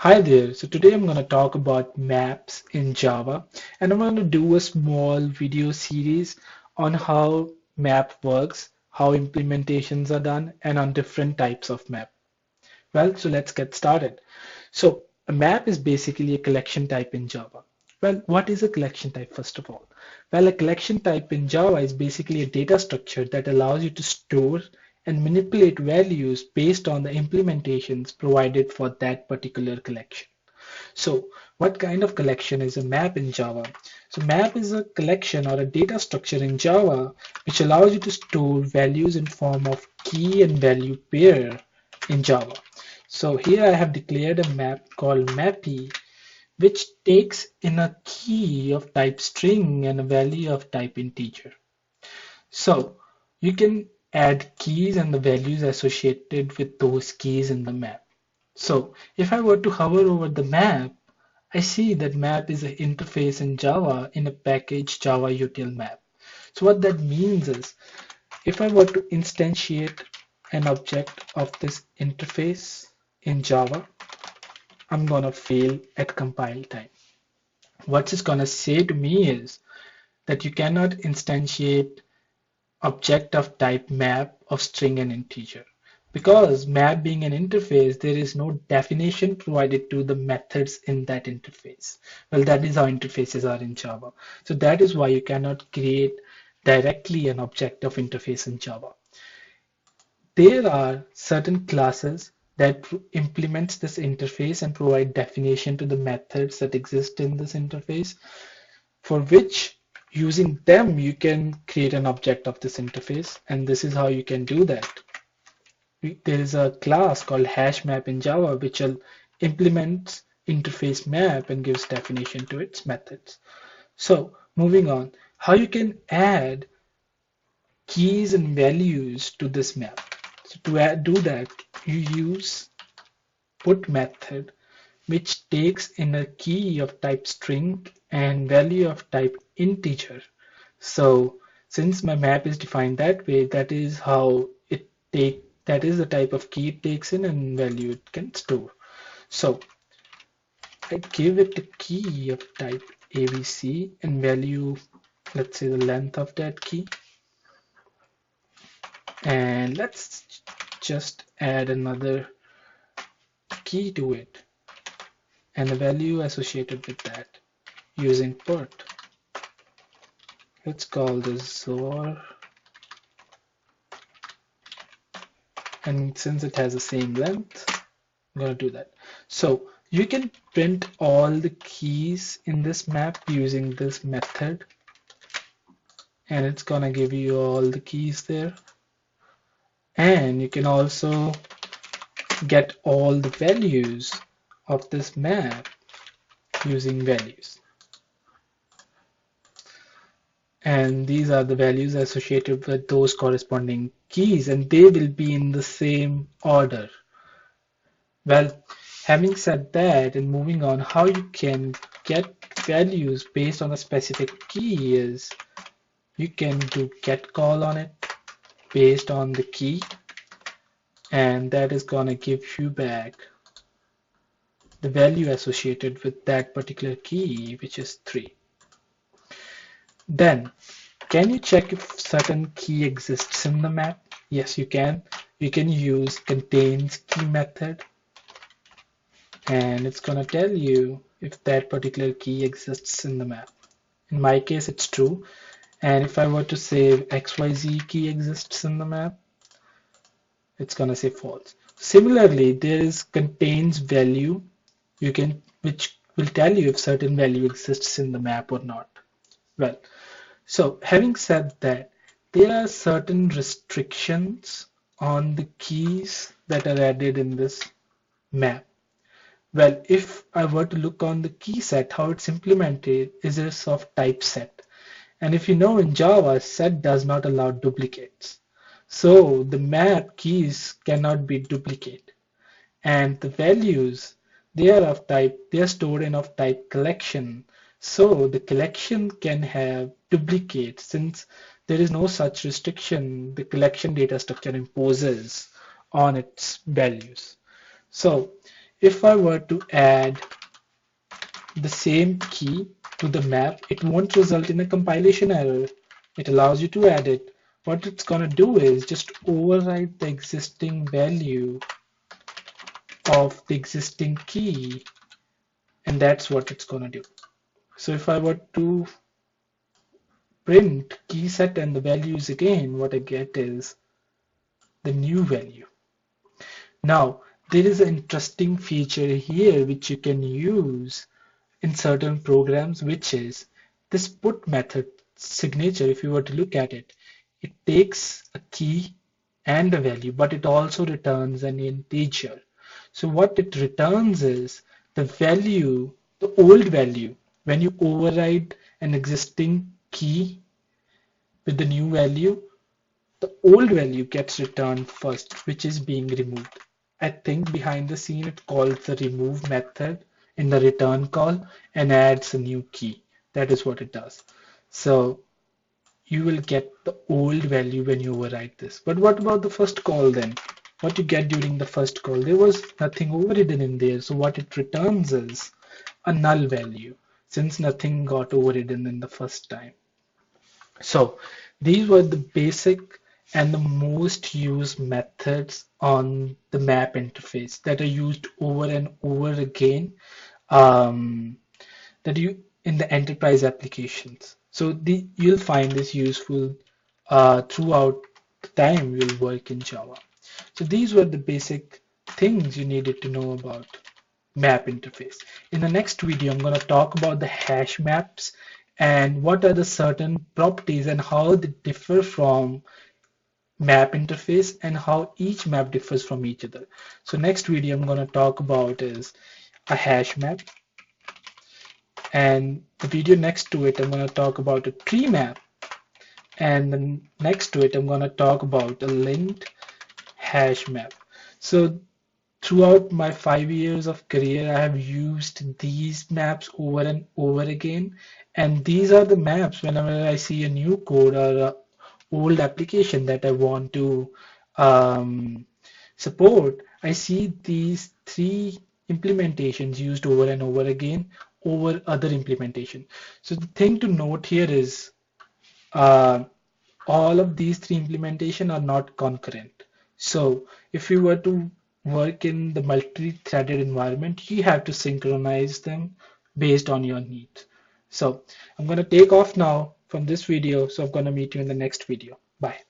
Hi there. So today I'm going to talk about maps in Java, and I'm going to do a small video series on how map works, how implementations are done, and on different types of map. So let's get started. So a map is basically a collection type in Java. What is a collection type first of all? A collection type in Java is basically a data structure that allows you to store and manipulate values based on the implementations provided for that particular collection. So what kind of collection is a map in Java? So map is a collection or a data structure in Java which allows you to store values in form of key and value pair in Java. So here I have declared a map called mappy which takes in a key of type string and a value of type integer. So you can add keys and the values associated with those keys in the map. So if I were to hover over the map, I see that map is an interface in Java in a package Java util map. So what that means is if I were to instantiate an object of this interface in Java, I'm gonna fail at compile time. What it's gonna say to me is that you cannot instantiate object of type map of string and integer. Because map being an interface, there is no definition provided to the methods in that interface. That is how interfaces are in Java. So that is why you cannot create directly an object of interface in Java. There are certain classes that implements this interface and provide definition to the methods that exist in this interface, for which using them you can create an object of this interface, and this is how you can do that. There is a class called HashMap in Java which implements interface map and gives definition to its methods. So moving on, how you can add keys and values to this map. So to do that, you use put method which takes in a key of type string and value of type integer. So since my map is defined that way, that is how that is the type of key it takes in and value it can store. So I give it a key of type ABC and value, let's say the length of that key. And let's just add another key to it and the value associated with that using put. Let's call this Zor, and since it has the same length, I'm going to do that. So you can print all the keys in this map using this method, and it's going to give you all the keys there. And you can also get all the values of this map using values. And these are the values associated with those corresponding keys, and they will be in the same order. Having said that and moving on, how you can get values based on a specific key is you can do get call on it based on the key, and that is going to give you back the value associated with that particular key, which is 3. Then, can you check if certain key exists in the map? Yes, you can. You can use contains key method, and it's going to tell you if that particular key exists in the map. In my case, it's true. And if I were to say XYZ key exists in the map, it's going to say false. Similarly, there is contains value which will tell you if certain value exists in the map or not. So having said that, there are certain restrictions on the keys that are added in this map. If I were to look on the key set, how it's implemented is of type set. And if you know in Java, set does not allow duplicates. So the map keys cannot be duplicated. And the values, they are stored in of type collection. So the collection can have duplicates since there is no such restriction the collection data structure imposes on its values. So if I were to add the same key to the map, it won't result in a compilation error. It allows you to add it. What it's going to do is just override the existing value of the existing key, and that's what it's going to do. So if I were to print key set and the values again, what I get is the new value. Now, there is an interesting feature here which you can use in certain programs, which is this put method signature. If you were to look at it, it takes a key and a value, but it also returns an integer. So what it returns is the value, the old value. When you override an existing key with the new value, the old value gets returned first, which is being removed. I think behind the scene it calls the remove method in the return call and adds a new key. That is what it does. So you will get the old value when you override this. But what about the first call then? What you get during the first call? There was nothing overridden in there. So what it returns is a null value since nothing got overridden in the first time. So these were the basic and the most used methods on the map interface that are used over and over again that you in the enterprise applications. So you'll find this useful throughout the time you'll work in Java. So these were the basic things you needed to know about map interface. In the next video, I'm going to talk about the hash maps and what are the certain properties and how they differ from map interface and how each map differs from each other. So next video I'm going to talk about is a hash map, and the video next to it I'm going to talk about a tree map, and then next to it I'm going to talk about a linked hash map. So throughout my 5 years of career, I have used these maps over and over again. And these are the maps whenever I see a new code or a old application that I want to support, I see these three implementations used over and over again over other implementation. So the thing to note here is uh, all of these three implementation are not concurrent. So if you were to work in the multi-threaded environment, you have to synchronize them based on your needs. So I'm going to take off now from this video. So I'm going to meet you in the next video. Bye.